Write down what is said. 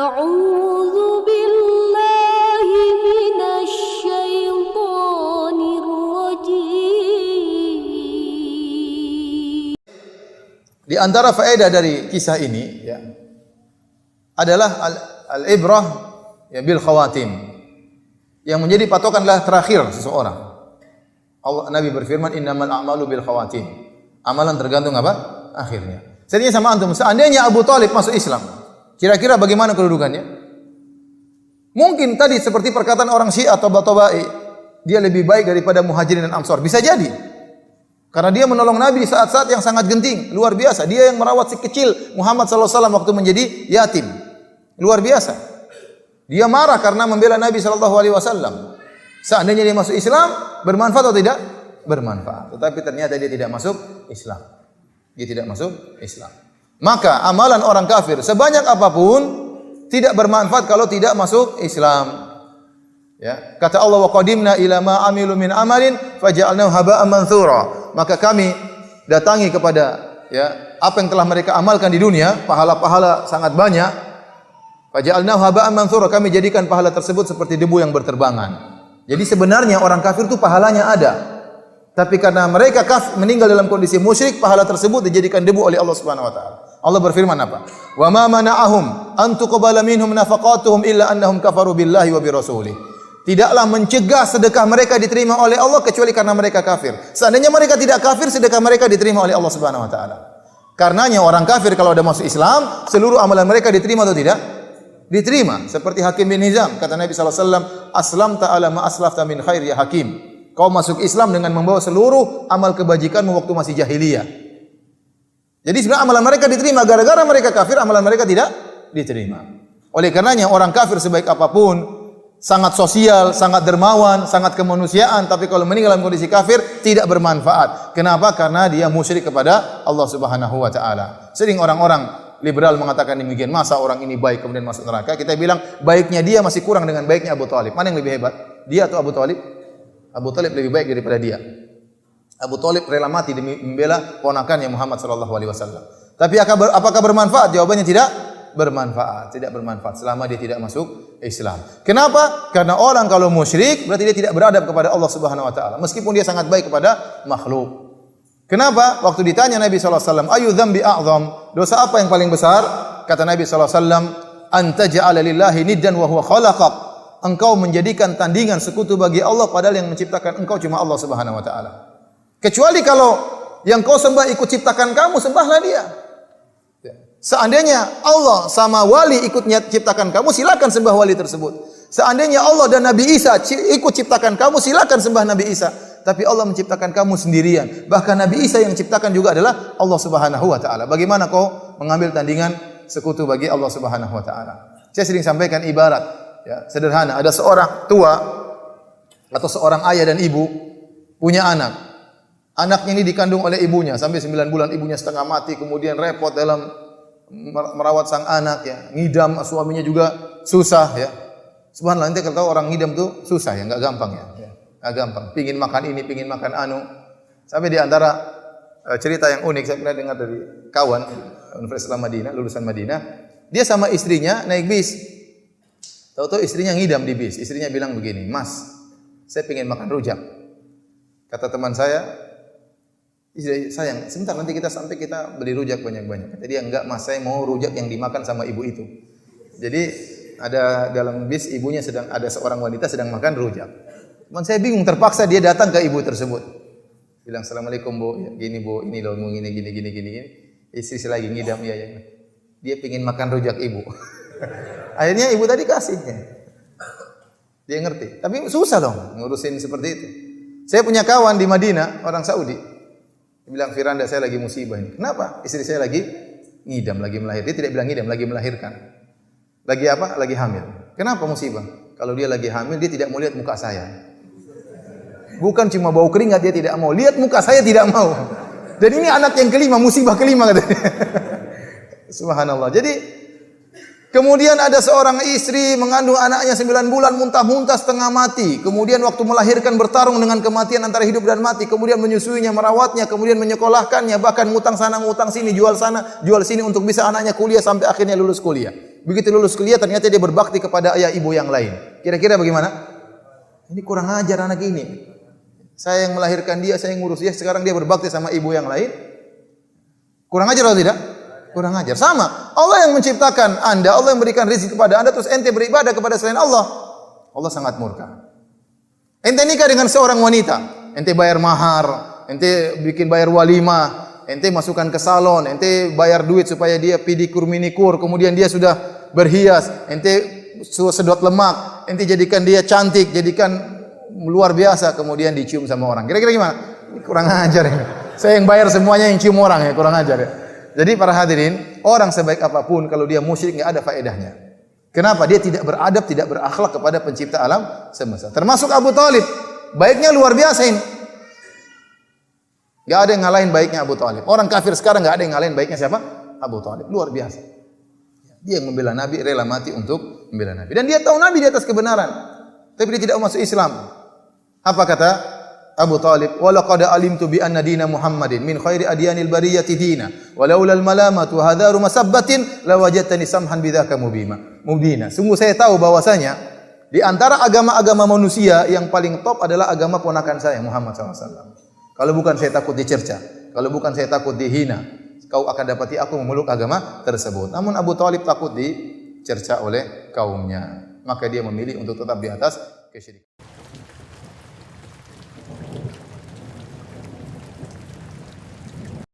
أعوذ بالله من الشيطان الرجيم. Di antara faedah dari kisah ini ya, adalah al-ibrah ya bil khawatim. Yang menjadi patokan adalah terakhir seseorang. Nabi berfirman innamal a'malu bil khawatim. Amalan tergantung apa? Akhirnya. Seandainya sama antum, seandainya Abu Thalib masuk Islam, kira-kira bagaimana kedudukannya? Mungkin tadi seperti perkataan orang Syiah atau Tabai, dia lebih baik daripada Muhajirin dan Ansar. Bisa jadi. Karena dia menolong Nabi di saat-saat yang sangat genting, luar biasa. Dia yang merawat si kecil Muhammad sallallahu alaihi wasallam waktu menjadi yatim. Luar biasa. Dia marah karena membela Nabi sallallahu alaihi wasallam. Seandainya dia masuk Islam, bermanfaat atau tidak? Bermanfaat. Tetapi ternyata dia tidak masuk Islam. Dia tidak masuk Islam. Maka amalan orang kafir sebanyak apapun tidak bermanfaat kalau tidak masuk Islam. Ya, kata Allah wa qadimna ila ma amilu min amalin faja'alnahu haba'an mantsura. Maka kami datangi kepada ya apa yang telah mereka amalkan di dunia, pahala-pahala sangat banyak. Faja'alnahu haba'an mantsura, kami jadikan pahala tersebut seperti debu yang berterbangan. Jadi sebenarnya orang kafir itu pahalanya ada. Tapi karena mereka meninggal dalam kondisi musyrik, pahala tersebut dijadikan debu oleh Allah Subhanahu wa taala. Allah berfirman apa? Wa ma mana'ahum an tuqbala minhum nafaqatuhum illa annahum kafaru billahi wa bi rasulih. Tidaklah mencegah sedekah mereka diterima oleh Allah kecuali karena mereka kafir. Seandainya mereka tidak kafir, sedekah mereka diterima oleh Allah Subhanahu wa taala. Karenanya orang kafir kalau ada masuk Islam, seluruh amalan mereka diterima atau tidak? Diterima. Seperti Hakim bin Hizam, kata Nabi sallallahu alaihi wasallam, "Aslamta ala ma aslafta min khair ya Hakim." Kau masuk Islam dengan membawa seluruh amal kebajikanmu waktu masih jahiliyah. Jadi sebenarnya amalan mereka diterima, gara-gara mereka kafir, amalan mereka tidak diterima. Oleh karenanya orang kafir sebaik apapun, sangat sosial, sangat dermawan, sangat kemanusiaan, tapi kalau meninggal dalam kondisi kafir tidak bermanfaat. Kenapa? Karena dia musyrik kepada Allah Subhanahu wa taala. Sering orang-orang liberal mengatakan demikian, masa orang ini baik kemudian masuk neraka? Kita bilang baiknya dia masih kurang dengan baiknya Abu Thalib. Mana yang lebih hebat? Dia atau Abu Thalib? Abu Thalib lebih baik daripada dia. Abu Thalib rela mati demi membela ponakannya Muhammad sallallahu alaihi wasallam. Tapi apakah bermanfaat? Jawabannya tidak bermanfaat. Tidak bermanfaat selama dia tidak masuk Islam. Kenapa? Karena orang kalau musyrik berarti dia tidak beradab kepada Allah Subhanahu wa taala, meskipun dia sangat baik kepada makhluk. Kenapa? Waktu ditanya Nabi sallallahu alaihi wasallam, "Ayu dzambi a'zam?" Dosa apa yang paling besar? Kata Nabi sallallahu alaihi wasallam, "Anta ja'ala lillahi niddan wa huwa khalaqak." Engkau menjadikan tandingan sekutu bagi Allah padahal yang menciptakan engkau cuma Allah Subhanahu wa taala. Kecuali kalau yang kau sembah ikut ciptakan kamu, sembahlah dia. Seandainya Allah sama wali ikut ciptakan kamu, silakan sembah wali tersebut. Seandainya Allah dan Nabi Isa ikut ciptakan kamu, silakan sembah Nabi Isa. Tapi Allah menciptakan kamu sendirian. Bahkan Nabi Isa yang ciptakan juga adalah Allah Subhanahu wa taala. Bagaimana kau mengambil tandingan sekutu bagi Allah Subhanahu wa taala? Saya sering sampaikan ibarat ya, sederhana, ada seorang tua atau seorang ayah dan ibu punya anak. Anaknya ini dikandung oleh ibunya sampai 9 bulan, ibunya setengah mati, kemudian repot dalam merawat sang anak ya. Ngidam suaminya juga susah ya. Subhanallah, nanti kalau tahu orang ngidam tuh susah ya, enggak gampang ya. Enggak gampang. Pingin makan ini, pingin makan anu. Sampai di antara cerita yang unik saya pernah dengar dari kawan Universitas Madinah, lulusan Madinah. Dia sama istrinya naik bis. Tahu-tahu istrinya ngidam di bis. Istrinya bilang begini, "Mas, saya pengen makan rujak." Kata teman saya, "Sayang, sebentar nanti kita sampai kita beli rujak banyak-banyak." Kata dia, "Enggak Mas, saya mau rujak yang dimakan sama ibu itu." Jadi ada dalam bis ibunya ada seorang wanita sedang makan rujak. Teman saya bingung, terpaksa dia datang ke ibu tersebut. Bilang, "Assalamualaikum Bu, ya, gini Bu, ini loh gini. Istri saya lagi ngidam ya. Dia pengen makan rujak ibu." Akhirnya ibu tadi kasih. Dia ngerti. Tapi susah dong ngurusin seperti itu. Saya punya kawan di Madinah, orang Saudi. Dia bilang, "Firanda, saya lagi musibah ini." "Kenapa?" "Istri saya lagi ngidam, lagi melahirkan." Dia tidak bilang ngidam, lagi melahirkan. Lagi apa? Lagi hamil. "Kenapa musibah?" "Kalau dia lagi hamil, dia tidak mau lihat muka saya." Bukan cuma bau keringat dia tidak mau, lihat muka saya tidak mau. Dan ini anak yang kelima, musibah kelima katanya. Subhanallah. Jadi kemudian ada seorang istri mengandung anaknya 9 bulan, muntah-muntah setengah mati. Kemudian waktu melahirkan bertarung dengan kematian antara hidup dan mati. Kemudian menyusuinya, merawatnya, kemudian menyekolahkannya. Bahkan ngutang sana, ngutang sini, jual sana, jual sini untuk bisa anaknya kuliah sampai akhirnya lulus kuliah. Begitu lulus kuliah ternyata dia berbakti kepada ayah ibu yang lain. Kira-kira bagaimana? Ini kurang ajar anak ini. Saya yang melahirkan dia, saya yang ngurus dia, sekarang dia berbakti sama ibu yang lain. Kurang ajar atau tidak? Kurang ajar. Sama. Allah yang menciptakan Anda, Allah yang berikan rezeki kepada Anda, terus ente beribadah kepada selain Allah. Allah sangat murka. Ente nikah dengan seorang wanita, ente bayar mahar, ente bikin bayar walimah, ente masukkan ke salon, ente bayar duit supaya dia pedikur minikur, kemudian dia sudah berhias, ente sedot lemak, ente jadikan dia cantik, jadikan luar biasa, kemudian dicium sama orang. Kira-kira gimana? Kurang ajar ya. Saya yang bayar semuanya, yang cium orang ya, kurang ajar ya. Jadi para hadirin, orang sebaik apapun kalau dia musyrik enggak ada faedahnya. Kenapa? Dia tidak beradab, tidak berakhlak kepada pencipta alam semesta. Termasuk Abu Thalib. Baiknya luar biasa ini. Enggak ada yang ngalahin baiknya Abu Thalib. Orang kafir sekarang enggak ada yang ngalahin baiknya siapa? Abu Thalib. Luar biasa. Dia yang membela Nabi, rela mati untuk membela Nabi. Dan dia tahu Nabi di atas kebenaran. Tapi dia tidak masuk Islam. Apa kata Abu Thalib? Wa laqad alimtu bi anna dina Muhammadin min khairi adyanil bariyati dina wa laula al malamatu hadharu masabbatin lawajadtani samhan bidzaka mubina. Sungguh saya tahu bahwasanya di antara agama-agama manusia yang paling top adalah agama ponakan saya Muhammad SAW. Kalau bukan saya takut dicerca, kalau bukan saya takut dihina, kau akan dapati aku memeluk agama tersebut. Namun Abu Thalib takut dicerca oleh kaumnya, maka dia memilih untuk tetap di atas kesyirikan.